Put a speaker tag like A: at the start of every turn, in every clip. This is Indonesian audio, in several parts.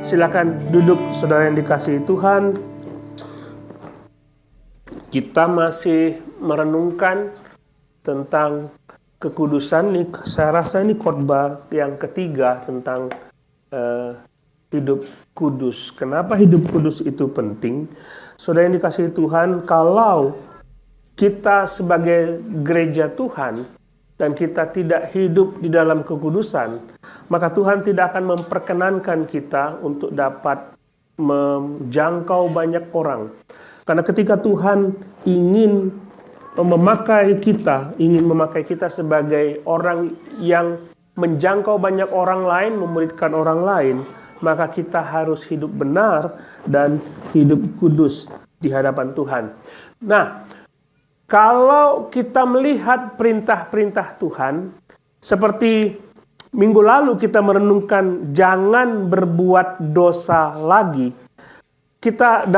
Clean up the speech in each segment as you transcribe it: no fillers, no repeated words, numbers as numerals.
A: Silakan duduk, saudara yang dikasihi Tuhan. Kita masih merenungkan tentang kekudusan. Saya rasa ini khotbah yang ketiga tentang hidup kudus. Kenapa hidup kudus itu penting? Saudara yang dikasihi Tuhan, kalau kita sebagai gereja Tuhan dan kita tidak hidup di dalam kekudusan, maka Tuhan tidak akan memperkenankan kita untuk dapat menjangkau banyak orang. Karena ketika Tuhan ingin memakai kita sebagai orang yang menjangkau banyak orang lain, memuridkan orang lain, maka kita harus hidup benar dan hidup kudus di hadapan Tuhan. Nah, kalau kita melihat perintah-perintah Tuhan, seperti minggu lalu kita merenungkan jangan berbuat dosa lagi, kita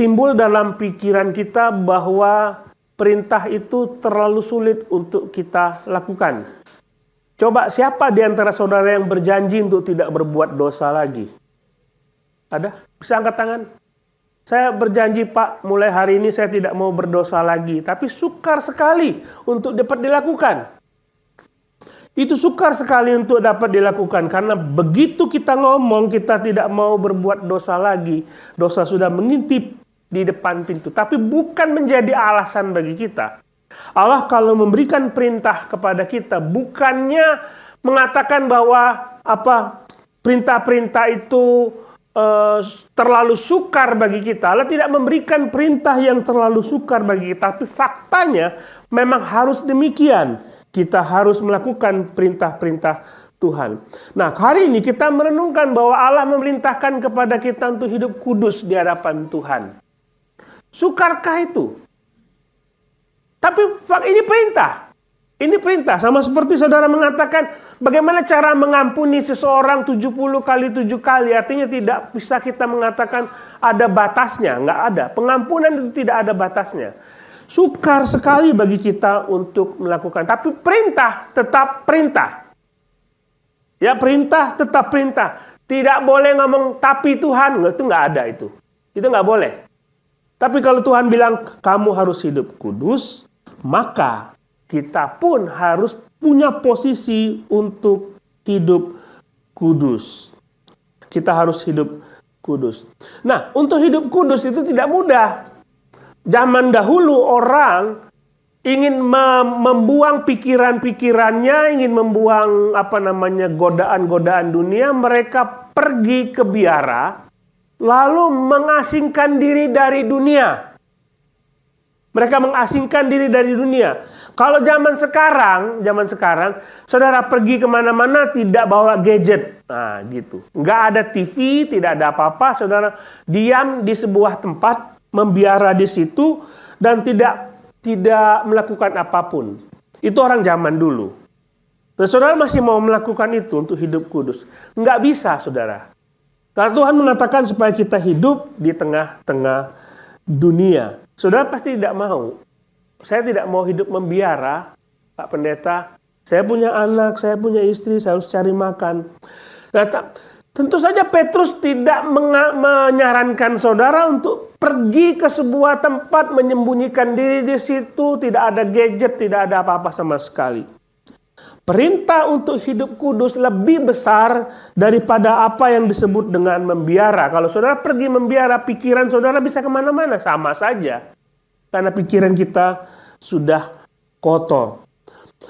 A: timbul dalam pikiran kita bahwa perintah itu terlalu sulit untuk kita lakukan. Coba siapa di antara saudara yang berjanji untuk tidak berbuat dosa lagi? Ada? Bisa angkat tangan? Saya berjanji, Pak, mulai hari ini saya tidak mau berdosa lagi. Tapi sukar sekali untuk dapat dilakukan. Itu sukar sekali untuk dapat dilakukan. Karena begitu kita ngomong, kita tidak mau berbuat dosa lagi. Dosa sudah mengintip di depan pintu. Tapi bukan menjadi alasan bagi kita. Allah kalau memberikan perintah kepada kita, bukannya mengatakan bahwa perintah-perintah itu terlalu sukar bagi kita. Allah tidak memberikan perintah yang terlalu sukar bagi kita, tapi faktanya memang harus demikian. Kita harus melakukan perintah-perintah Tuhan. Nah, hari ini kita merenungkan bahwa Allah memerintahkan kepada kita untuk hidup kudus di hadapan Tuhan. Sukarkah itu? Tapi ini perintah. Ini perintah, sama seperti saudara mengatakan bagaimana cara mengampuni seseorang 70 kali 7 kali. Artinya tidak bisa kita mengatakan ada batasnya, nggak ada. Pengampunan itu tidak ada batasnya. Sukar sekali bagi kita untuk melakukan. Tapi perintah tetap perintah. Ya, perintah tetap perintah. Tidak boleh ngomong tapi Tuhan, itu nggak ada itu. Itu nggak boleh. Tapi kalau Tuhan bilang kamu harus hidup kudus, maka kita pun harus punya posisi untuk hidup kudus. Kita harus hidup kudus. Nah, untuk hidup kudus itu tidak mudah. Zaman dahulu orang ingin membuang pikiran-pikirannya, ingin membuang godaan-godaan dunia, mereka pergi ke biara, lalu mengasingkan diri dari dunia. Mereka mengasingkan diri dari dunia. Kalau zaman sekarang, saudara pergi kemana-mana tidak bawa gadget. Nah, gitu. Nggak ada TV, tidak ada apa-apa. Saudara diam di sebuah tempat, membiara di situ, dan tidak melakukan apapun. Itu orang zaman dulu. Dan saudara masih mau melakukan itu untuk hidup kudus. Nggak bisa, saudara. Karena Tuhan mengatakan supaya kita hidup di tengah-tengah dunia. Saudara pasti tidak mau. Saya tidak mau hidup membiara, Pak Pendeta. Saya punya anak, saya punya istri, saya harus cari makan. Nah, tentu saja Petrus tidak menyarankan saudara untuk pergi ke sebuah tempat, menyembunyikan diri di situ, tidak ada gadget, tidak ada apa-apa sama sekali. Perintah untuk hidup kudus lebih besar daripada apa yang disebut dengan membiara. Kalau saudara pergi membiara, pikiran saudara bisa kemana-mana, sama saja. Karena pikiran kita sudah kotor.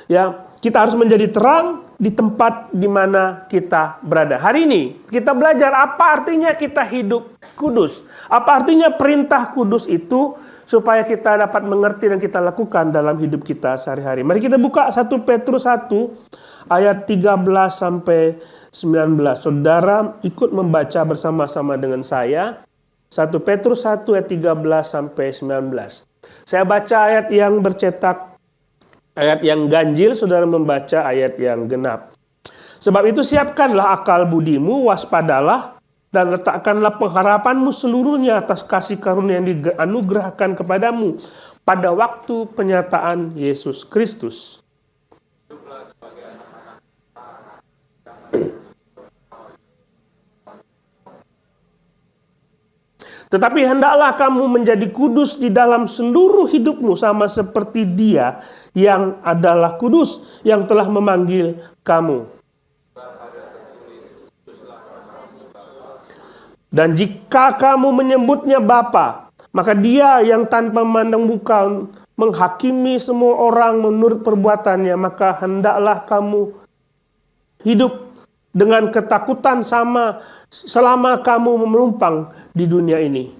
A: Ya, kita harus menjadi terang di tempat di mana kita berada. Hari ini kita belajar apa artinya kita hidup kudus. Apa artinya perintah kudus itu supaya kita dapat mengerti dan kita lakukan dalam hidup kita sehari-hari. Mari kita buka 1 Petrus 1 ayat 13 sampai 19. Saudara ikut membaca bersama-sama dengan saya. 1 Petrus 1 ayat 13 sampai 19. Saya baca ayat yang bercetak, ayat yang ganjil, saudara membaca ayat yang genap. Sebab itu siapkanlah akal budimu, waspadalah, dan letakkanlah pengharapanmu seluruhnya atas kasih karunia yang dianugerahkan kepadamu pada waktu penyataan Yesus Kristus. Tetapi hendaklah kamu menjadi kudus di dalam seluruh hidupmu, sama seperti Dia yang adalah kudus, yang telah memanggil kamu. Dan jika kamu menyebutnya Bapa, maka Dia yang tanpa memandang muka menghakimi semua orang menurut perbuatannya, maka hendaklah kamu hidup dengan ketakutan selama kamu menumpang di dunia ini.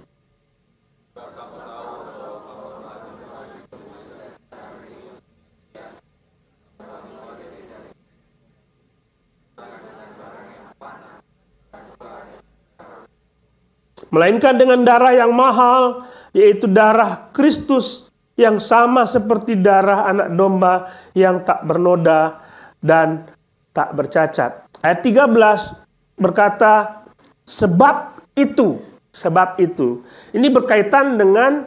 A: Melainkan dengan darah yang mahal, yaitu darah Kristus, yang sama seperti darah anak domba yang tak bernoda dan tak bercacat. Ayat 13 berkata, sebab itu. Ini berkaitan dengan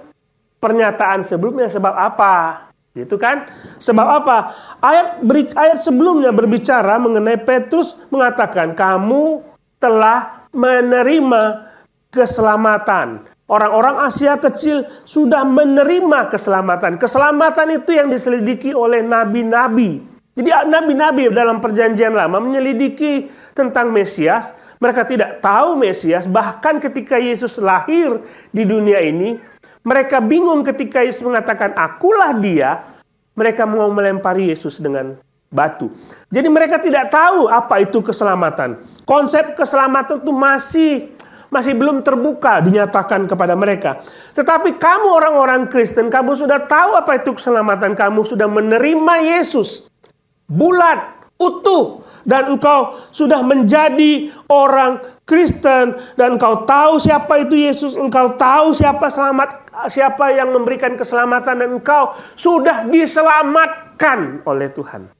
A: pernyataan sebelumnya, sebab apa? Gitu kan? Sebab apa? Ayat sebelumnya berbicara mengenai Petrus mengatakan, kamu telah menerima keselamatan. Orang-orang Asia kecil sudah menerima keselamatan. Keselamatan itu yang diselidiki oleh nabi-nabi. Jadi nabi-nabi dalam perjanjian lama menyelidiki tentang Mesias. Mereka tidak tahu Mesias. Bahkan ketika Yesus lahir di dunia ini, mereka bingung ketika Yesus mengatakan, akulah Dia. Mereka mau melempari Yesus dengan batu. Jadi mereka tidak tahu apa itu keselamatan. Konsep keselamatan itu masih belum terbuka dinyatakan kepada mereka. Tetapi kamu orang-orang Kristen, kamu sudah tahu apa itu keselamatan. Kamu sudah menerima Yesus bulat, utuh, dan engkau sudah menjadi orang Kristen, dan engkau tahu siapa itu Yesus, engkau tahu siapa yang memberikan keselamatan, dan engkau sudah diselamatkan oleh Tuhan.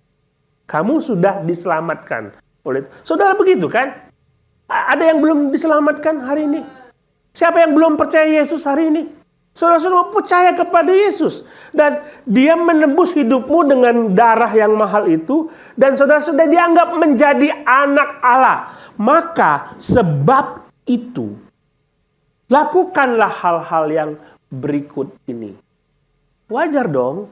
A: Kamu sudah diselamatkan oleh Tuhan. Saudara, begitu kan? Ada yang belum diselamatkan hari ini? Siapa yang belum percaya Yesus hari ini? Saudara-saudara percaya kepada Yesus. Dan Dia menebus hidupmu dengan darah yang mahal itu. Dan saudara-saudara dianggap menjadi anak Allah. Maka sebab itu, lakukanlah hal-hal yang berikut ini. Wajar dong.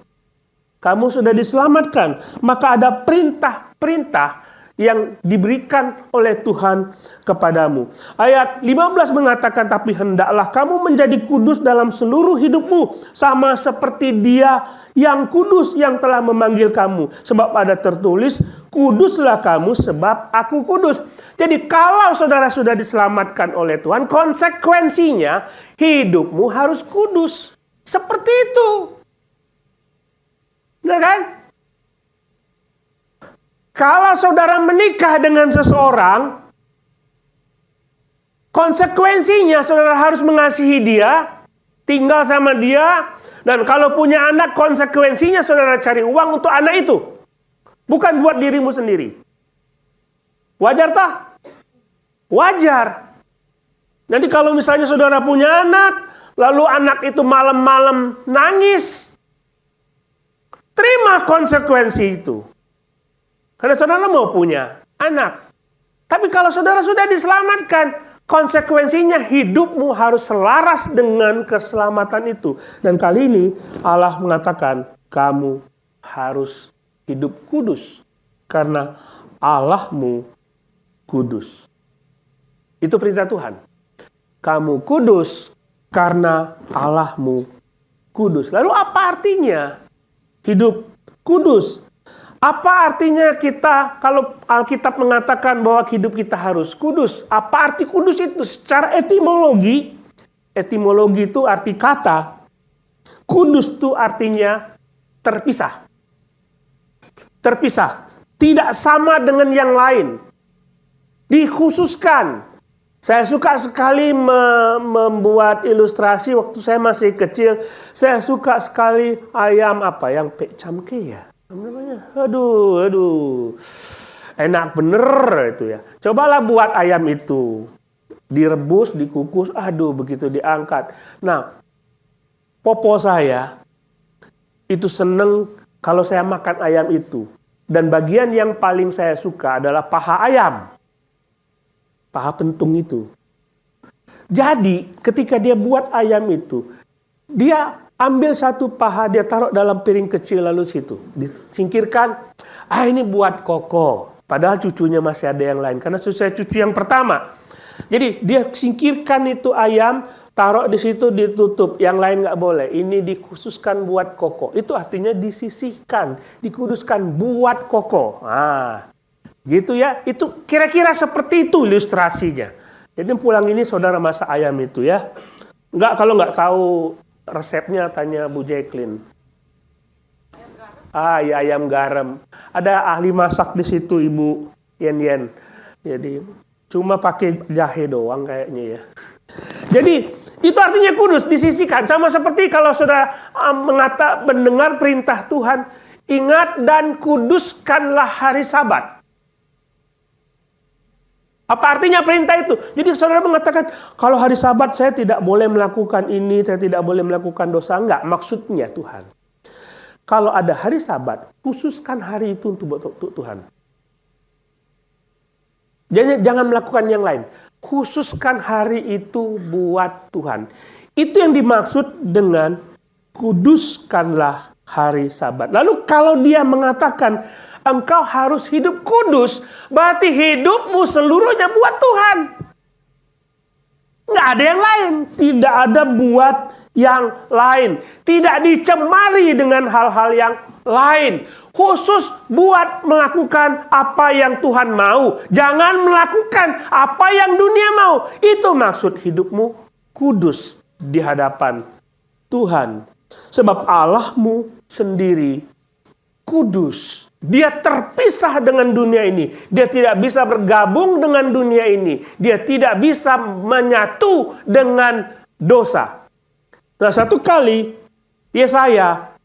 A: Kamu sudah diselamatkan. Maka ada perintah-perintah yang diberikan oleh Tuhan kepadamu. Ayat 15 mengatakan, tapi hendaklah kamu menjadi kudus dalam seluruh hidupmu, sama seperti Dia yang kudus yang telah memanggil kamu. Sebab ada tertulis, kuduslah kamu sebab aku kudus. Jadi kalau saudara sudah diselamatkan oleh Tuhan, konsekuensinya hidupmu harus kudus. Seperti itu. Benar kan? Kalau saudara menikah dengan seseorang, konsekuensinya saudara harus mengasihi dia, tinggal sama dia, dan kalau punya anak, konsekuensinya saudara cari uang untuk anak itu. Bukan buat dirimu sendiri. Wajar tak? Wajar. Nanti kalau misalnya saudara punya anak, lalu anak itu malam-malam nangis, terima konsekuensi itu. Karena saudara mau punya anak. Tapi kalau saudara sudah diselamatkan, konsekuensinya hidupmu harus selaras dengan keselamatan itu. Dan kali ini Allah mengatakan, kamu harus hidup kudus. Karena Allahmu kudus. Itu perintah Tuhan. Kamu kudus karena Allahmu kudus. Lalu apa artinya hidup kudus? Apa artinya kita, kalau Alkitab mengatakan bahwa hidup kita harus kudus? Apa arti kudus itu? Secara etimologi itu arti kata. Kudus itu artinya terpisah. Terpisah. Tidak sama dengan yang lain. Dikhususkan. Saya suka sekali membuat ilustrasi waktu saya masih kecil. Saya suka sekali ayam apa yang pecamke ya. Namanya, aduh, enak bener itu ya. Cobalah buat ayam itu, direbus, dikukus, aduh begitu diangkat. Nah, popo saya itu seneng kalau saya makan ayam itu. Dan bagian yang paling saya suka adalah paha ayam, paha pentung itu. Jadi ketika dia buat ayam itu, dia ambil satu paha, dia taruh dalam piring kecil lalu situ. Disingkirkan, ini buat Koko. Padahal cucunya masih ada yang lain. Karena saya cucu yang pertama. Jadi dia singkirkan itu ayam, taruh di situ, ditutup. Yang lain nggak boleh. Ini dikhususkan buat Koko. Itu artinya disisihkan, dikuduskan buat Koko. Gitu ya. Itu kira-kira seperti itu ilustrasinya. Jadi pulang ini saudara masak ayam itu ya. Kalau nggak tahu resepnya tanya Bu Jacqueline. Ya ayam garam. Ada ahli masak di situ Ibu Yen. Jadi cuma pakai jahe doang kayaknya ya. Jadi itu artinya kudus, disisihkan. Sama seperti kalau sudah mendengar perintah Tuhan, ingat dan kuduskanlah hari Sabat. Apa artinya perintah itu? Jadi saudara mengatakan, kalau hari Sabat saya tidak boleh melakukan ini, saya tidak boleh melakukan dosa. Enggak, maksudnya Tuhan. Kalau ada hari Sabat, khususkan hari itu untuk Tuhan. Jangan melakukan yang lain. Khususkan hari itu buat Tuhan. Itu yang dimaksud dengan kuduskanlah hari Sabat. Lalu kalau dia mengatakan, engkau harus hidup kudus, berarti hidupmu seluruhnya buat Tuhan. Nggak ada yang lain. Tidak ada buat yang lain. Tidak dicemari dengan hal-hal yang lain. Khusus buat melakukan apa yang Tuhan mau. Jangan melakukan apa yang dunia mau. Itu maksud hidupmu kudus di hadapan Tuhan. Sebab Allahmu sendiri kudus. Dia terpisah dengan dunia ini. Dia tidak bisa bergabung dengan dunia ini. Dia tidak bisa menyatu dengan dosa. Nah, satu kali Yesaya,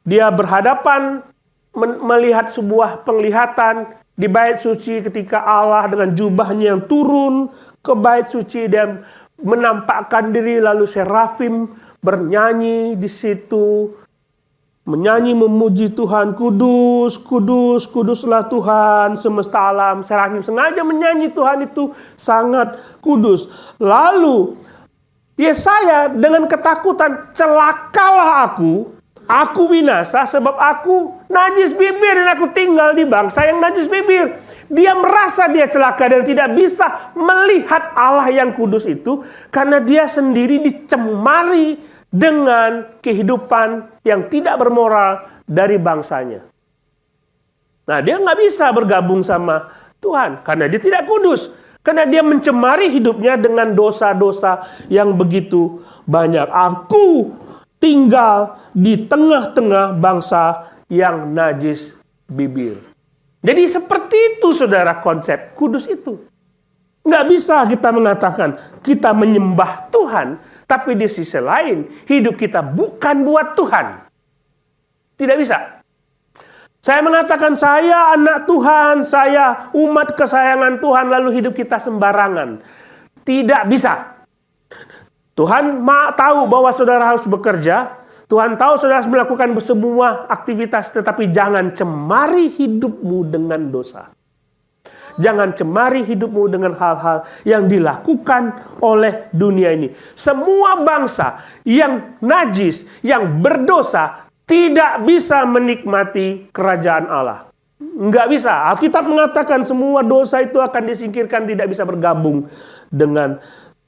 A: dia berhadapan melihat sebuah penglihatan di bait suci ketika Allah dengan jubahnya yang turun ke bait suci dan menampakkan diri, lalu serafim bernyanyi di situ. Menyanyi memuji Tuhan, kudus, kudus, kuduslah Tuhan semesta alam. Serafim sengaja menyanyi Tuhan itu sangat kudus. Lalu Yesaya dengan ketakutan, celakalah aku binasa sebab aku najis bibir dan aku tinggal di bangsa yang najis bibir. Dia merasa dia celaka dan tidak bisa melihat Allah yang kudus itu karena dia sendiri dicemari dengan kehidupan yang tidak bermoral dari bangsanya. Nah, dia nggak bisa bergabung sama Tuhan karena dia tidak kudus. Karena dia mencemari hidupnya dengan dosa-dosa yang begitu banyak. Aku tinggal di tengah-tengah bangsa yang najis bibir. Jadi seperti itu saudara konsep kudus itu. Nggak bisa kita mengatakan kita menyembah Tuhan, tapi di sisi lain hidup kita bukan buat Tuhan. Tidak bisa. Saya mengatakan saya anak Tuhan, saya umat kesayangan Tuhan, lalu hidup kita sembarangan. Tidak bisa. Tuhan tahu bahwa saudara harus bekerja. Tuhan tahu saudara harus melakukan semua aktivitas, tetapi jangan cemari hidupmu dengan dosa. Jangan cemari hidupmu dengan hal-hal yang dilakukan oleh dunia ini. Semua bangsa yang najis, yang berdosa, tidak bisa menikmati kerajaan Allah. Nggak bisa. Alkitab mengatakan semua dosa itu akan disingkirkan, tidak bisa bergabung dengan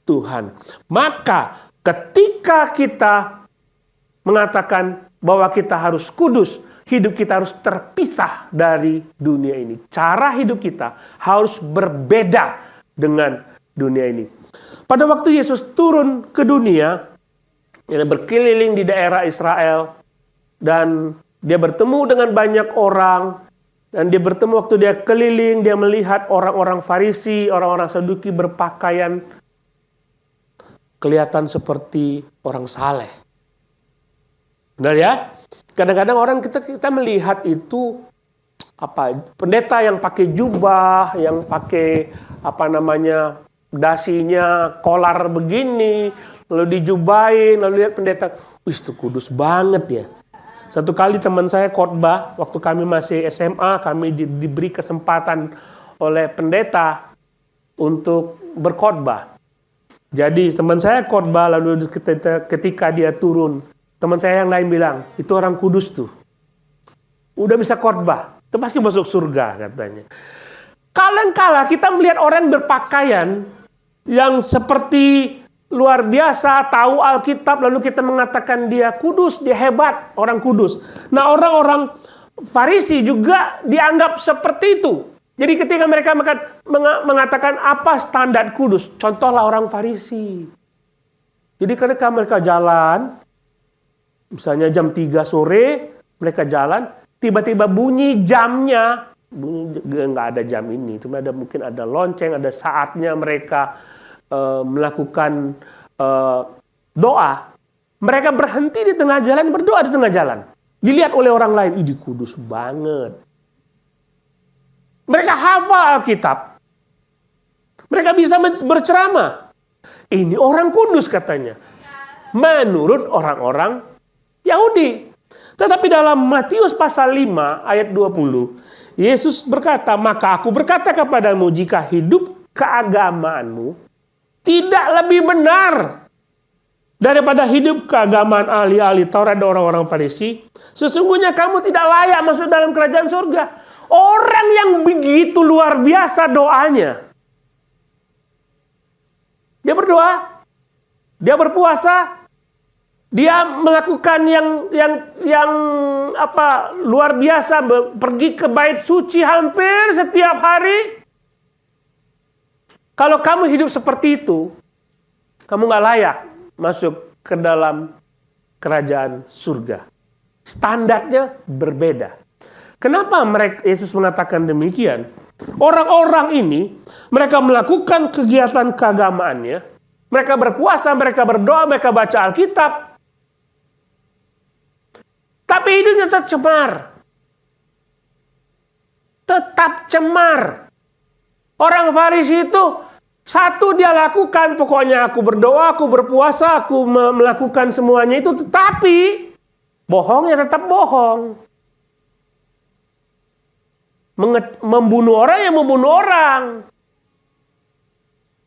A: Tuhan. Maka ketika kita mengatakan bahwa kita harus kudus, hidup kita harus terpisah dari dunia ini. Cara hidup kita harus berbeda dengan dunia ini. Pada waktu Yesus turun ke dunia, dia berkeliling di daerah Israel, dan dia bertemu dengan banyak orang. Dan dia bertemu waktu dia keliling, dia melihat orang-orang Farisi, orang-orang Saduki berpakaian kelihatan seperti orang saleh. Benar ya? Kadang-kadang orang kita melihat itu pendeta yang pakai jubah, yang pakai dasinya kolar begini, lalu dijubahin, lalu lihat pendeta, itu kudus banget ya. Satu kali teman saya khotbah, waktu kami masih SMA, kami diberi kesempatan oleh pendeta untuk berkhotbah. Jadi teman saya khotbah, lalu ketika dia turun, teman saya yang lain bilang, itu orang kudus tuh. Udah bisa khotbah, itu pasti masuk surga katanya. Kadang-kala kita melihat orang berpakaian yang seperti luar biasa, tahu Alkitab, lalu kita mengatakan dia kudus, dia hebat, orang kudus. Nah, orang-orang Farisi juga dianggap seperti itu. Jadi ketika mereka mengatakan apa standar kudus, contohlah orang Farisi. Jadi ketika mereka jalan, misalnya jam 3 sore, mereka jalan, tiba-tiba bunyi jamnya, nggak ada jam ini, cuma mungkin ada lonceng, ada saatnya mereka melakukan doa. Mereka berhenti di tengah jalan, berdoa di tengah jalan. Dilihat oleh orang lain, ini kudus banget. Mereka hafal Alkitab. Mereka bisa berceramah. Ini orang kudus katanya. Menurut orang-orang Yahudi. Tetapi dalam Matius pasal 5 ayat 20, Yesus berkata, maka aku berkata kepadamu, jika hidup keagamaanmu tidak lebih benar daripada hidup keagamaan ahli-ahli Taurat dan orang-orang Farisi, sesungguhnya kamu tidak layak masuk dalam kerajaan surga. Orang yang begitu luar biasa doanya. Dia berdoa, dia berpuasa, dia melakukan yang luar biasa, pergi ke bait suci hampir setiap hari. Kalau kamu hidup seperti itu, kamu nggak layak masuk ke dalam kerajaan surga. Standarnya berbeda. Kenapa Yesus mengatakan demikian? Orang-orang ini, mereka melakukan kegiatan keagamaannya, mereka berpuasa, mereka berdoa, mereka baca Alkitab, tapi hidupnya tetap cemar. Tetap cemar. Orang Farisi itu, satu dia lakukan, pokoknya aku berdoa, aku berpuasa, aku melakukan semuanya itu, tetapi bohongnya tetap bohong. Membunuh orang yang membunuh orang.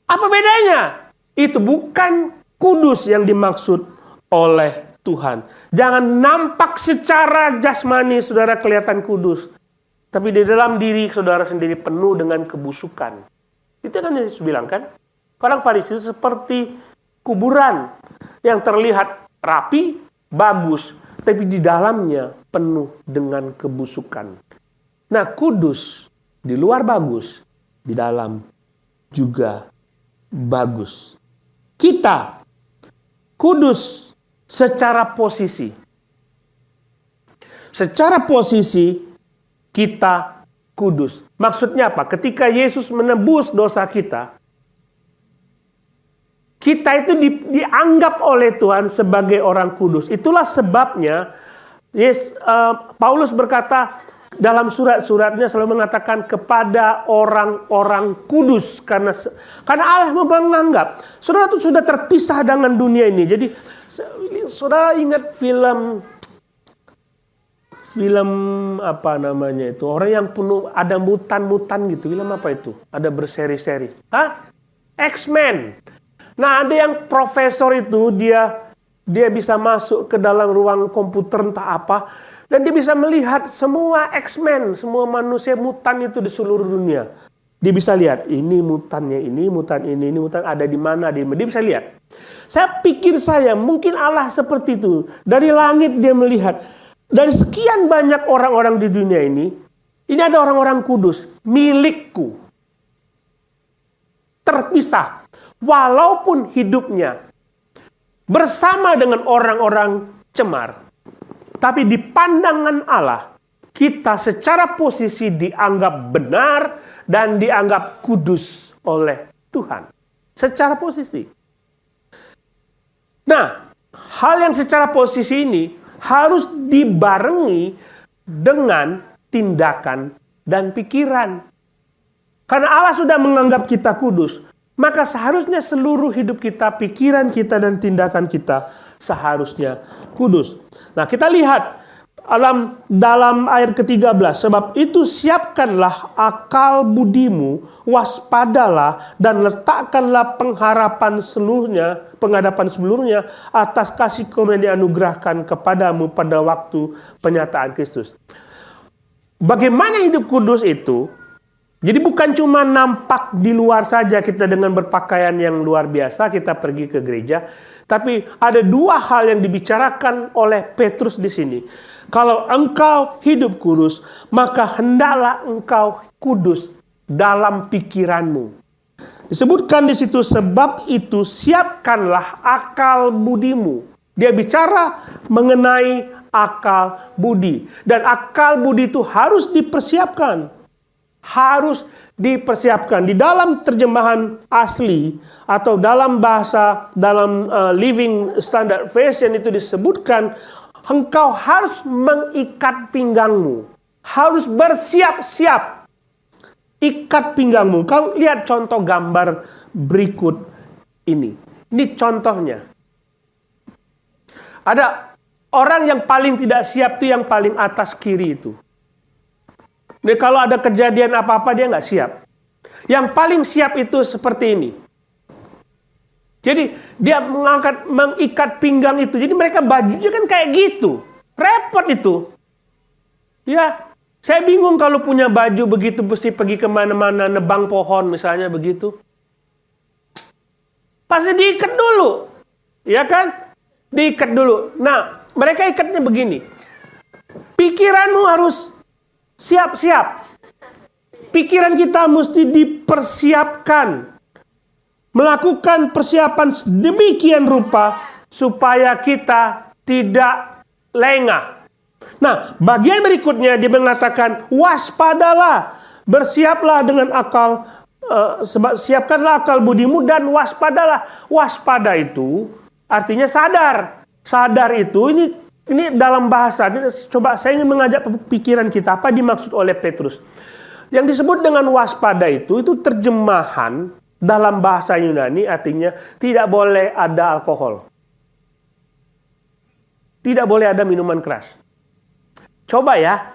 A: Apa bedanya? Itu bukan kudus yang dimaksud oleh Tuhan. Jangan nampak secara jasmani saudara kelihatan kudus, tapi di dalam diri saudara sendiri penuh dengan kebusukan. Itu kan Yesus bilang kan? Orang Farisi seperti kuburan yang terlihat rapi, bagus, tapi di dalamnya penuh dengan kebusukan. Nah, kudus di luar bagus, di dalam juga bagus. Kita kudus secara posisi. Secara posisi kita kudus. Maksudnya apa? Ketika Yesus menebus dosa kita, kita itu dianggap oleh Tuhan sebagai orang kudus. Itulah sebabnya Paulus berkata dalam surat-suratnya selalu mengatakan kepada orang-orang kudus, karena Allah menganggap saudara itu sudah terpisah dengan dunia ini. Jadi saudara ingat film apa namanya itu, orang yang penuh ada mutan-mutan gitu, film apa itu, ada berseri-seri, X-Men. Nah, ada yang profesor itu dia bisa masuk ke dalam ruang komputer entah apa, dan dia bisa melihat semua X-Men, semua manusia mutan itu di seluruh dunia. Dia bisa lihat, ini mutannya, ini mutan ini mutan ada di mana, dia bisa lihat. Saya pikir mungkin Allah seperti itu. Dari langit dia melihat, dari sekian banyak orang-orang di dunia ini ada orang-orang kudus, milikku. Terpisah, walaupun hidupnya bersama dengan orang-orang cemar. Tapi di pandangan Allah, kita secara posisi dianggap benar dan dianggap kudus oleh Tuhan. Secara posisi. Nah, hal yang secara posisi ini harus dibarengi dengan tindakan dan pikiran. Karena Allah sudah menganggap kita kudus, maka seharusnya seluruh hidup kita, pikiran kita, dan tindakan kita seharusnya kudus. Nah, kita lihat dalam ayat ke-13, sebab itu siapkanlah akal budimu, waspadalah dan letakkanlah penghadapan seluruhnya atas kasih karunia yang dianugerahkan kepadamu pada waktu penyataan Kristus. Bagaimana hidup kudus itu? Jadi bukan cuma nampak di luar saja kita dengan berpakaian yang luar biasa, kita pergi ke gereja. Tapi ada dua hal yang dibicarakan oleh Petrus di sini. Kalau engkau hidup kudus, maka hendaklah engkau kudus dalam pikiranmu. Disebutkan di situ, sebab itu siapkanlah akal budimu. Dia bicara mengenai akal budi. Dan akal budi itu harus dipersiapkan. Harus dipersiapkan. Di dalam terjemahan asli atau dalam bahasa Living Standard Version itu disebutkan, engkau harus mengikat pinggangmu, harus bersiap-siap. Ikat pinggangmu. Kau lihat contoh gambar berikut ini. Ini contohnya. Ada orang yang paling tidak siap itu yang paling atas kiri itu. Jadi kalau ada kejadian apa-apa dia nggak siap. Yang paling siap itu seperti ini. Jadi dia mengikat pinggang itu. Jadi mereka bajunya kan kayak gitu. Repot itu. Ya, saya bingung kalau punya baju begitu mesti pergi kemana-mana nebang pohon misalnya begitu. Pasti diikat dulu. Ya kan? Diikat dulu. Nah, mereka ikatnya begini. Pikiranmu harus siap-siap. Pikiran kita mesti dipersiapkan. Melakukan persiapan sedemikian rupa supaya kita tidak lengah. Nah, bagian berikutnya dia mengatakan waspadalah, bersiaplah dengan akal, siapkanlah akal budimu dan waspadalah. Waspada itu artinya sadar. Sadar itu ini dalam bahasa, coba saya ingin mengajak pikiran kita, apa dimaksud oleh Petrus. Yang disebut dengan waspada itu terjemahan dalam bahasa Yunani artinya tidak boleh ada alkohol. Tidak boleh ada minuman keras. Coba ya,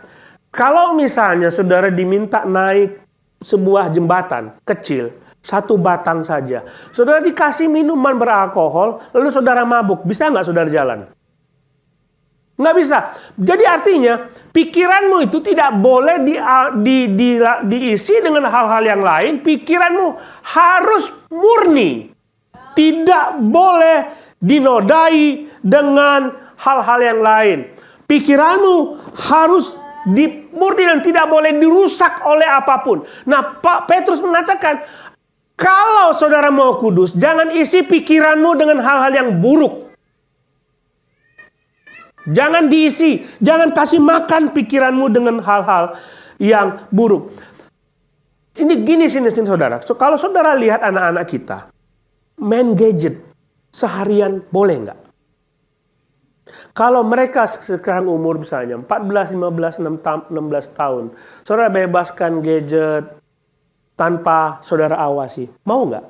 A: kalau misalnya saudara diminta naik sebuah jembatan kecil, satu batang saja. Saudara dikasih minuman beralkohol, lalu saudara mabuk, bisa nggak saudara jalan? Nggak bisa. Jadi artinya pikiranmu itu tidak boleh diisi dengan hal-hal yang lain. Pikiranmu harus murni. Tidak boleh dinodai dengan hal-hal yang lain. Pikiranmu harus murni dan tidak boleh dirusak oleh apapun. Nah, Pak Petrus mengatakan, kalau saudara mau kudus, jangan isi pikiranmu dengan hal-hal yang buruk. Jangan diisi, jangan kasih makan pikiranmu dengan hal-hal yang buruk. Ini gini sini saudara. Kalau saudara lihat anak-anak kita main gadget seharian, boleh nggak? Kalau mereka sekarang umur misalnya 14, 15, 16 tahun, saudara bebaskan gadget tanpa saudara awasi, mau nggak?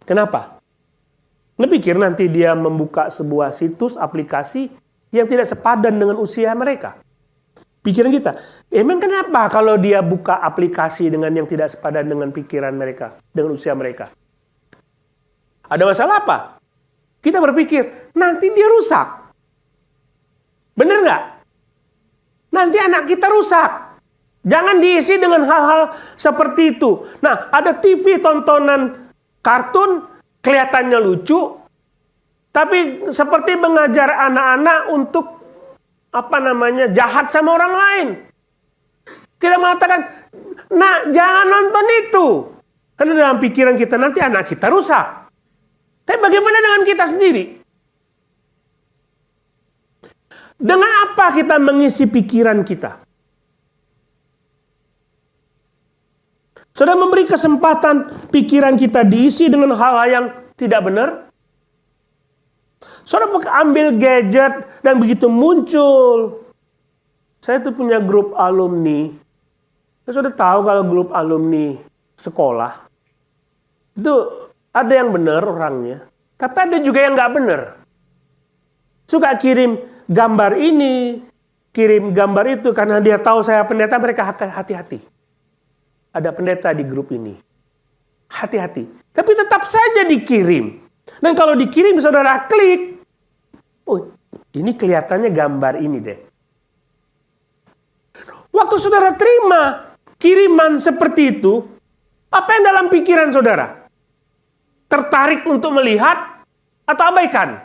A: Kenapa? Pikir nanti dia membuka sebuah situs, aplikasi yang tidak sepadan dengan usia mereka. Pikiran kita, emang kenapa kalau dia buka aplikasi dengan yang tidak sepadan dengan pikiran mereka, dengan usia mereka? Ada masalah apa? Kita berpikir, nanti dia rusak. Bener nggak? Nanti anak kita rusak. Jangan diisi dengan hal-hal seperti itu. Nah, ada TV tontonan kartun, kelihatannya lucu, tapi seperti mengajar anak-anak untuk jahat sama orang lain. Kita mengatakan, nah jangan nonton itu. Karena dalam pikiran kita nanti anak kita rusak. Tapi bagaimana dengan kita sendiri? Dengan apa kita mengisi pikiran kita? Saudara memberi kesempatan pikiran kita diisi dengan hal-hal yang tidak benar. Saudara ambil gadget dan begitu muncul. Saya tuh punya grup alumni. Saya sudah tahu kalau grup alumni sekolah itu ada yang benar orangnya, tapi ada juga yang nggak benar. Suka kirim gambar ini, kirim gambar itu, karena dia tahu saya pendeta, mereka hati-hati. Ada pendeta di grup ini. Hati-hati. Tapi tetap saja dikirim. Dan kalau dikirim, saudara klik. Oh, ini kelihatannya gambar ini deh. Waktu saudara terima kiriman seperti itu, apa yang dalam pikiran saudara? Tertarik untuk melihat atau abaikan?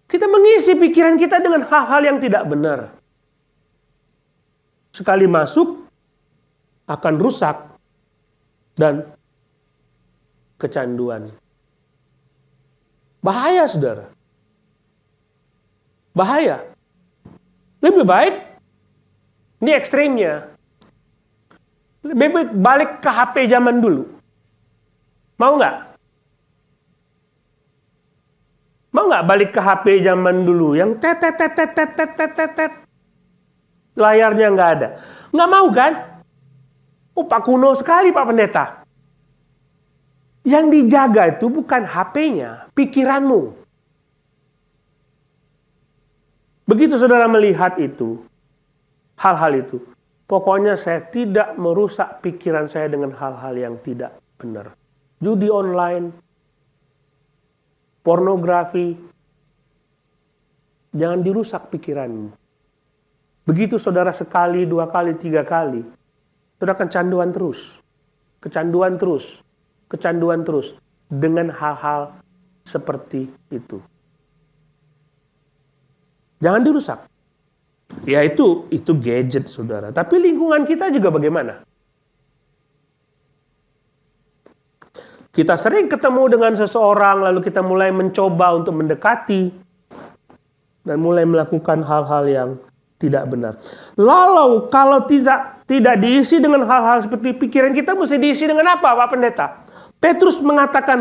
A: Kita mengisi pikiran kita dengan hal-hal yang tidak benar. Sekali masuk, akan rusak dan kecanduan. Bahaya, saudara. Bahaya. Lebih baik, ini ekstrimnya. Lebih baik balik ke HP zaman dulu. Mau nggak? Mau nggak balik ke HP zaman dulu yang tet. Layarnya nggak ada. Nggak mau kan? Oh, Pak kuno sekali Pak Pendeta. Yang dijaga itu bukan HP-nya, pikiranmu. Begitu saudara melihat itu, hal-hal itu, pokoknya saya tidak merusak pikiran saya dengan hal-hal yang tidak benar. Judi online, pornografi, jangan dirusak pikiranmu. Begitu saudara sekali, 2 kali, 3 kali, saudara kecanduan terus. Kecanduan terus dengan hal-hal seperti itu. Jangan dirusak. Ya itu gadget, saudara. Tapi lingkungan kita juga bagaimana? Kita sering ketemu dengan seseorang, lalu kita mulai mencoba untuk mendekati dan mulai melakukan hal-hal yang tidak benar. Lalu kalau tidak diisi dengan hal-hal seperti pikiran kita, mesti diisi dengan apa, Pak Pendeta? Petrus mengatakan,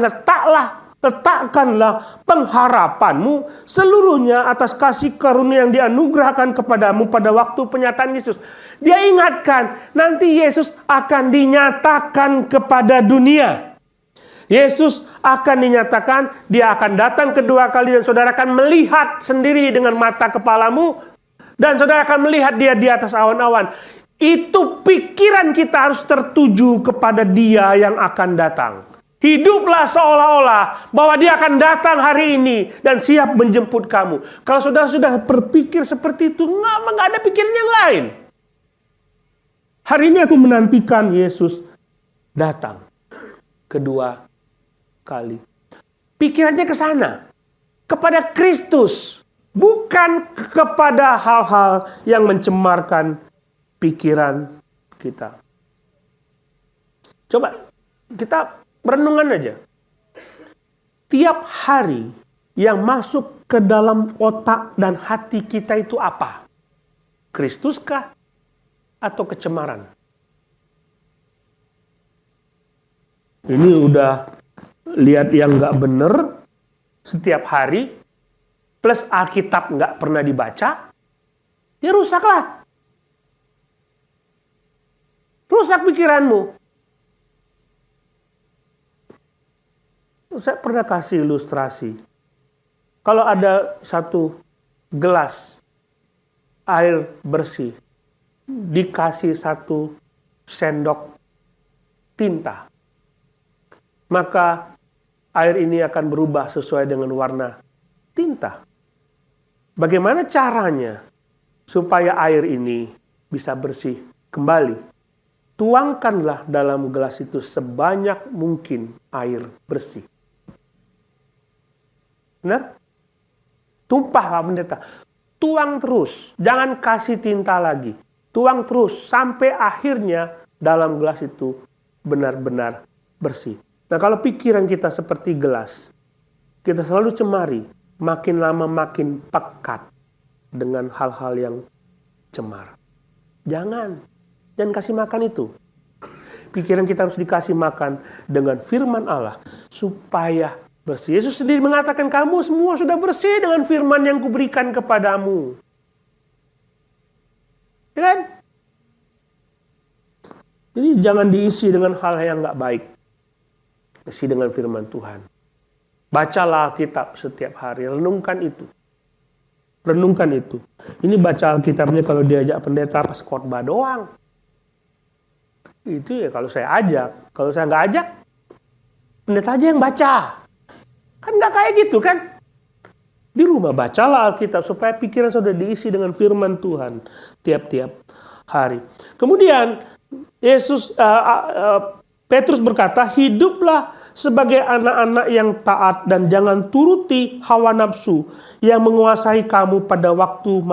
A: letakkanlah pengharapanmu seluruhnya atas kasih karunia yang dianugerahkan kepadamu pada waktu penyataan Yesus. Dia ingatkan, nanti Yesus akan dinyatakan kepada dunia. Yesus akan dinyatakan, dia akan datang kedua kali dan saudara akan melihat sendiri dengan mata kepalamu dan saudara akan melihat dia di atas awan-awan. Itu pikiran kita harus tertuju kepada dia yang akan datang. Hiduplah seolah-olah bahwa dia akan datang hari ini dan siap menjemput kamu. Kalau saudara sudah berpikir seperti itu, nggak ada pikiran yang lain. Hari ini aku menantikan Yesus datang kedua kali. Pikirannya ke sana, kepada Kristus, bukan kepada hal-hal yang mencemarkan pikiran kita. Coba kita renungan aja. Tiap hari yang masuk ke dalam otak dan hati kita itu apa? Kristuskah atau kecemaran? Ini udah lihat yang nggak bener setiap hari, plus Alkitab nggak pernah dibaca, ya rusaklah. Rusak pikiranmu. Saya pernah kasih ilustrasi. Kalau ada satu gelas air bersih, dikasih 1 sendok tinta, maka air ini akan berubah sesuai dengan warna tinta. Bagaimana caranya supaya air ini bisa bersih kembali? Tuangkanlah dalam gelas itu sebanyak mungkin air bersih. Benar? Tumpah, Pak Pendeta. Tuang terus. Jangan kasih tinta lagi. Tuang terus sampai akhirnya dalam gelas itu benar-benar bersih. Nah, kalau pikiran kita seperti gelas, kita selalu cemari, makin lama makin pekat dengan hal-hal yang cemar. Jangan kasih makan itu. Pikiran kita harus dikasih makan dengan firman Allah supaya bersih. Yesus sendiri mengatakan, kamu semua sudah bersih dengan firman yang kuberikan kepadamu. Ya kan? Jadi jangan diisi dengan hal yang nggak baik. Isi dengan firman Tuhan. Bacalah Alkitab setiap hari, renungkan itu. Renungkan itu. Ini baca Alkitabnya kalau diajak pendeta pas khotbah doang. Itu ya kalau saya ajak. Kalau saya nggak ajak, pendeta aja yang baca. Kan nggak kayak gitu kan? Di rumah bacalah Alkitab supaya pikiran sudah diisi dengan firman Tuhan tiap-tiap hari. Kemudian Petrus berkata, hiduplah sebagai anak-anak yang taat dan jangan turuti hawa nafsu yang menguasai kamu pada waktu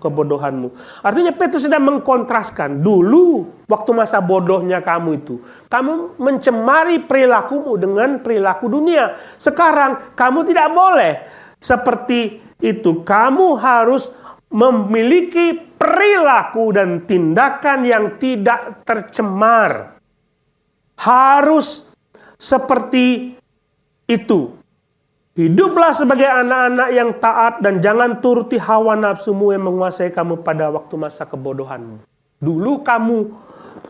A: kebodohanmu. Artinya Petrus sedang mengkontraskan, dulu waktu masa bodohnya kamu itu, kamu mencemari perilakumu dengan perilaku dunia. Sekarang kamu tidak boleh seperti itu. Kamu harus memiliki perilaku dan tindakan yang tidak tercemar. Harus seperti itu. Hiduplah sebagai anak-anak yang taat dan jangan turuti hawa nafsumu yang menguasai kamu pada waktu masa kebodohanmu. Dulu kamu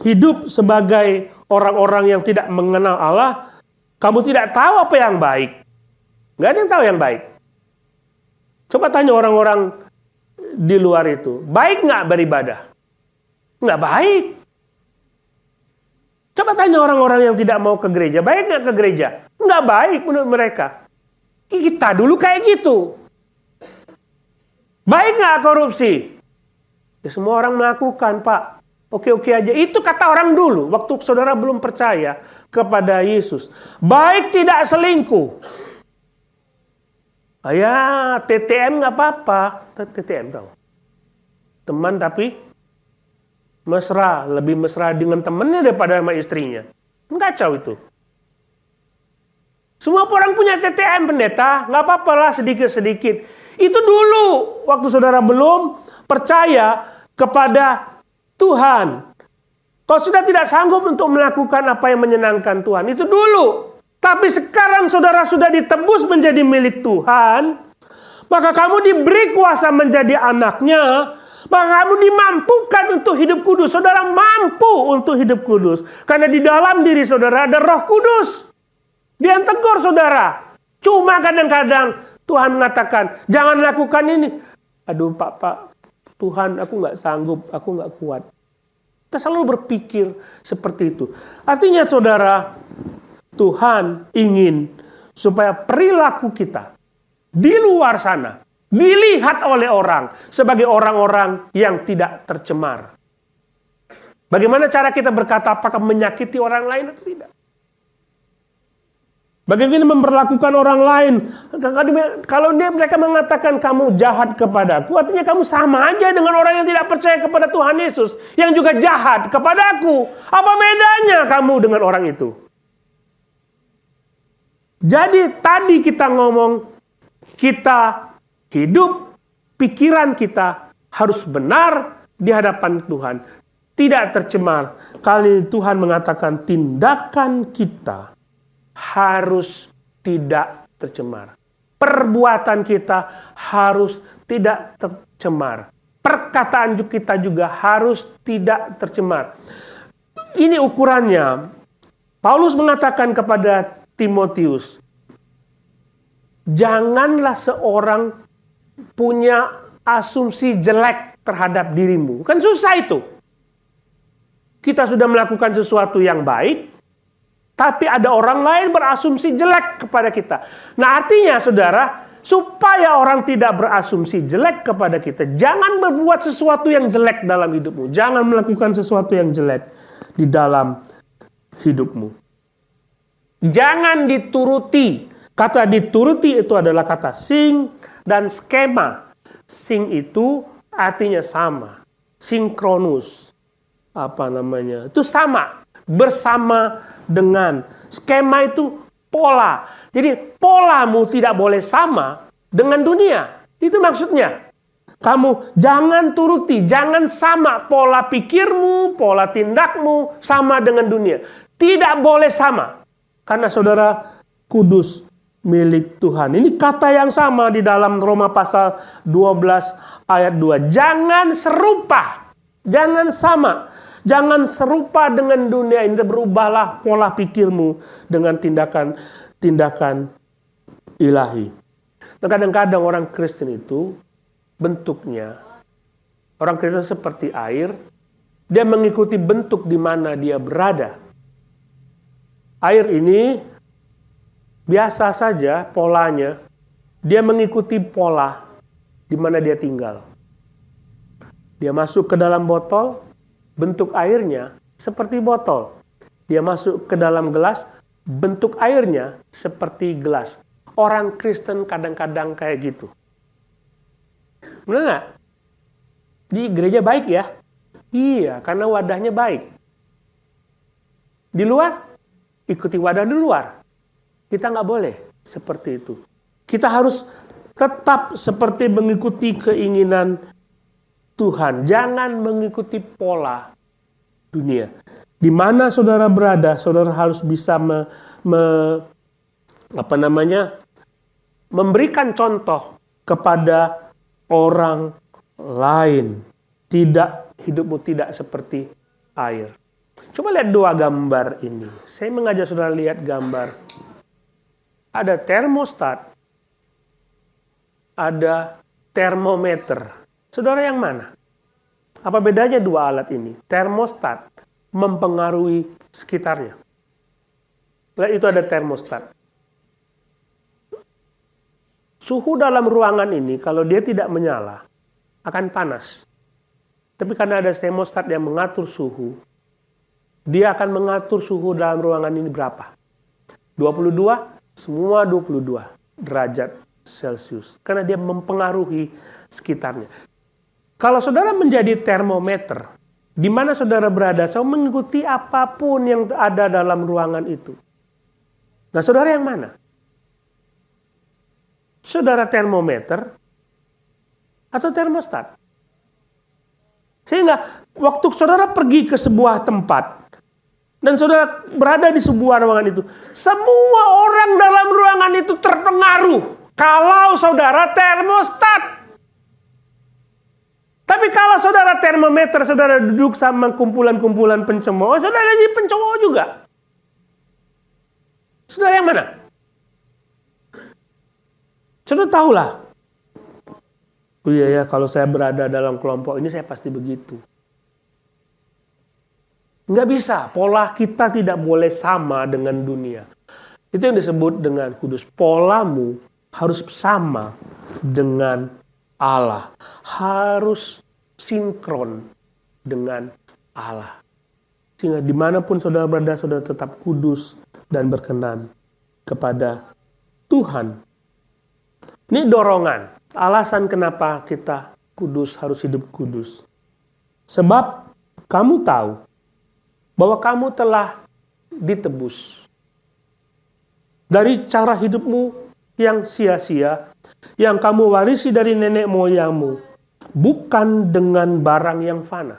A: hidup sebagai orang-orang yang tidak mengenal Allah. Kamu tidak tahu apa yang baik. Nggak ada yang tahu yang baik. Coba tanya orang-orang di luar itu. Baik nggak beribadah? Nggak baik. Coba tanya orang-orang yang tidak mau ke gereja. Baik nggak ke gereja? Nggak baik menurut mereka. Kita dulu kayak gitu. Baik nggak korupsi? Ya, semua orang melakukan, Pak. Oke-oke aja. Itu kata orang dulu. Waktu saudara belum percaya kepada Yesus. Baik tidak selingkuh. Ya, TTM nggak apa-apa. TTM tahu. Teman tapi mesra. Lebih mesra dengan temannya daripada sama istrinya. Kacau itu. Semua orang punya TTM pendeta. Nggak apa-apa lah sedikit-sedikit. Itu dulu. Waktu saudara belum percaya kepada Tuhan. Kalau sudah tidak sanggup untuk melakukan apa yang menyenangkan Tuhan. Itu dulu. Tapi sekarang saudara sudah ditebus menjadi milik Tuhan, maka kamu diberi kuasa menjadi anaknya, maka kamu dimampukan untuk hidup kudus. Saudara mampu untuk hidup kudus. Karena di dalam diri saudara ada Roh Kudus. Dia yang tegur saudara. Cuma kadang-kadang Tuhan mengatakan, jangan lakukan ini. Aduh Pak, Tuhan aku nggak sanggup, aku nggak kuat. Kita selalu berpikir seperti itu. Artinya saudara, Tuhan ingin supaya perilaku kita di luar sana dilihat oleh orang sebagai orang-orang yang tidak tercemar. Bagaimana cara kita berkata, apakah menyakiti orang lain atau tidak? Bagaimana memperlakukan orang lain? Kalau mereka mengatakan kamu jahat kepadaku, artinya kamu sama aja dengan orang yang tidak percaya kepada Tuhan Yesus, yang juga jahat kepadaku. Apa bedanya kamu dengan orang itu? Jadi tadi kita ngomong, kita hidup, pikiran kita harus benar di hadapan Tuhan. Tidak tercemar. Kali ini Tuhan mengatakan tindakan kita harus tidak tercemar. Perbuatan kita harus tidak tercemar. Perkataan kita juga harus tidak tercemar. Ini ukurannya. Paulus mengatakan kepada Timotius, janganlah seorang punya asumsi jelek terhadap dirimu. Kan susah itu. Kita sudah melakukan sesuatu yang baik, tapi ada orang lain berasumsi jelek kepada kita. Nah artinya saudara, supaya orang tidak berasumsi jelek kepada kita, jangan berbuat sesuatu yang jelek dalam hidupmu. Jangan melakukan sesuatu yang jelek di dalam hidupmu. Jangan dituruti. Kata dituruti itu adalah kata sing dan skema. Sing itu artinya sama. Sinkronus. Itu sama. Bersama dengan. Skema itu pola. Jadi polamu tidak boleh sama dengan dunia. Itu maksudnya. Kamu jangan turuti. Jangan sama pola pikirmu, pola tindakmu sama dengan dunia. Tidak boleh sama. Karena saudara kudus milik Tuhan. Ini kata yang sama di dalam Roma pasal 12 ayat 2. Jangan serupa. Jangan sama. Jangan serupa dengan dunia ini. Berubahlah pola pikirmu dengan tindakan ilahi. Nah, kadang-kadang orang Kristen itu bentuknya, orang Kristen seperti air, dia mengikuti bentuk di mana dia berada. Air ini biasa saja polanya, dia mengikuti pola di mana dia tinggal. Dia masuk ke dalam botol, bentuk airnya seperti botol. Dia masuk ke dalam gelas, bentuk airnya seperti gelas. Orang Kristen kadang-kadang kayak gitu. Benar nggak? Di gereja baik ya? Iya, karena wadahnya baik. Di luar, ikuti wadah di luar. Kita nggak boleh seperti itu. Kita harus tetap seperti mengikuti keinginan Tuhan. Jangan mengikuti pola dunia. Di mana saudara berada, saudara harus bisa memberikan contoh kepada orang lain. Hidupmu tidak seperti air. Coba lihat dua gambar ini. Saya mengajak saudara lihat gambar. Ada termostat, ada termometer. Saudara yang mana? Apa bedanya dua alat ini? Termostat mempengaruhi sekitarnya. Lihat, itu ada termostat. Suhu dalam ruangan ini kalau dia tidak menyala akan panas. Tapi karena ada termostat yang mengatur suhu, dia akan mengatur suhu dalam ruangan ini berapa? 22, semua 22 derajat Celcius. Karena dia mempengaruhi sekitarnya. Kalau saudara menjadi termometer, di mana saudara berada, saudara mengikuti apapun yang ada dalam ruangan itu. Nah, saudara yang mana? Saudara termometer atau termostat? Sehingga waktu saudara pergi ke sebuah tempat dan saudara berada di sebuah ruangan itu, semua orang dalam ruangan itu terpengaruh kalau saudara termostat. Tapi kalau saudara termometer, saudara duduk sama kumpulan-kumpulan pencemooh, saudara jadi pencemooh juga. Saudara yang mana? Saudara tahulah. Oh iya ya, kalau saya berada dalam kelompok ini saya pasti begitu. Nggak bisa, pola kita tidak boleh sama dengan dunia. Itu yang disebut dengan kudus. Polamu harus sama dengan Allah. Harus sinkron dengan Allah. Sehingga dimanapun saudara berada, saudara tetap kudus dan berkenan kepada Tuhan. Ini dorongan. Alasan kenapa kita kudus, harus hidup kudus. Sebab kamu tahu bahwa kamu telah ditebus dari cara hidupmu yang sia-sia, yang kamu warisi dari nenek moyangmu, bukan dengan barang yang fana,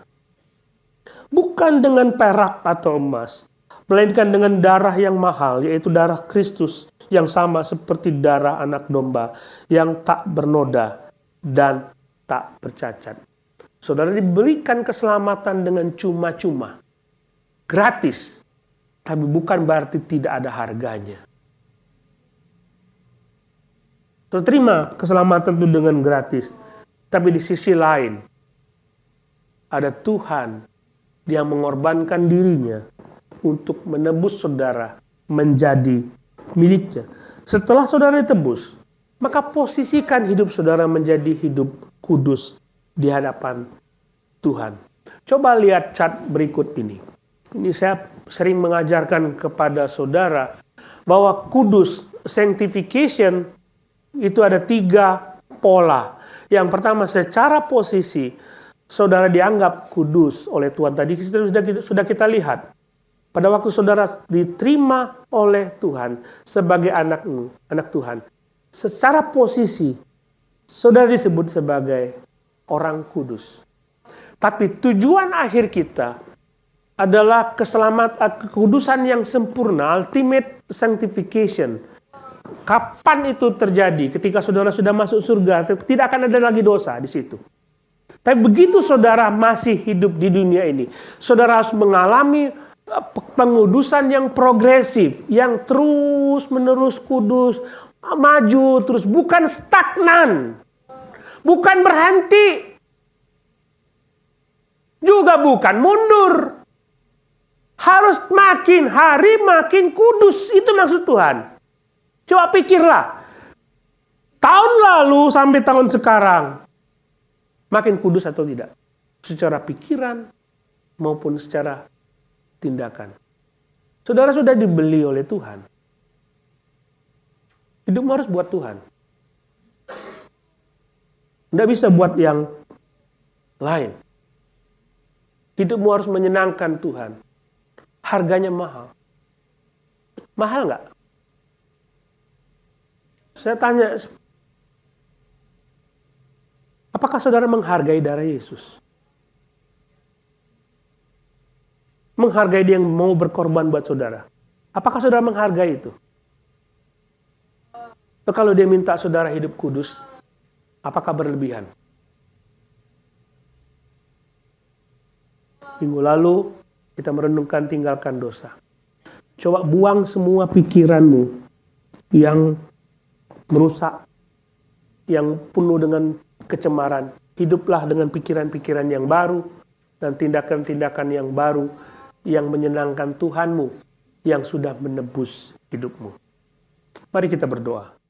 A: bukan dengan perak atau emas, melainkan dengan darah yang mahal, yaitu darah Kristus, yang sama seperti darah anak domba, yang tak bernoda dan tak bercacat. Saudara diberikan keselamatan dengan cuma-cuma, gratis, tapi bukan berarti tidak ada harganya. Terima keselamatan itu dengan gratis, tapi di sisi lain ada Tuhan yang mengorbankan dirinya untuk menebus saudara menjadi miliknya. Setelah saudara ditebus, maka posisikan hidup saudara menjadi hidup kudus di hadapan Tuhan. Coba lihat chart berikut ini. Ini saya sering mengajarkan kepada saudara bahwa kudus, sanctification, itu ada 3 pola. Yang pertama, secara posisi, saudara dianggap kudus oleh Tuhan. Tadi sudah kita lihat. Pada waktu saudara diterima oleh Tuhan sebagai anak Tuhan, secara posisi, saudara disebut sebagai orang kudus. Tapi tujuan akhir kita adalah kekudusan yang sempurna, ultimate sanctification. Kapan itu terjadi? Ketika saudara sudah masuk surga, tidak akan ada lagi dosa di situ. Tapi begitu saudara masih hidup di dunia ini, saudara harus mengalami pengudusan yang progresif, yang terus-menerus kudus, maju terus, bukan stagnan, bukan berhenti, juga bukan mundur. Harus makin hari makin kudus, itu maksud Tuhan. Coba pikirlah, tahun lalu sampai tahun sekarang, makin kudus atau tidak? Secara pikiran maupun secara tindakan. Saudara sudah dibeli oleh Tuhan. Hidupmu harus buat Tuhan. Tidak bisa buat yang lain. Hidupmu harus menyenangkan Tuhan. Harganya mahal. Mahal nggak? Saya tanya, apakah saudara menghargai darah Yesus? Menghargai dia yang mau berkorban buat saudara. Apakah saudara menghargai itu? Kalau dia minta saudara hidup kudus, apakah berlebihan? Minggu lalu kita merenungkan tinggalkan dosa. Coba buang semua pikiranmu yang merusak, yang penuh dengan kecemaran. Hiduplah dengan pikiran-pikiran yang baru dan tindakan-tindakan yang baru yang menyenangkan Tuhanmu yang sudah menebus hidupmu. Mari kita berdoa.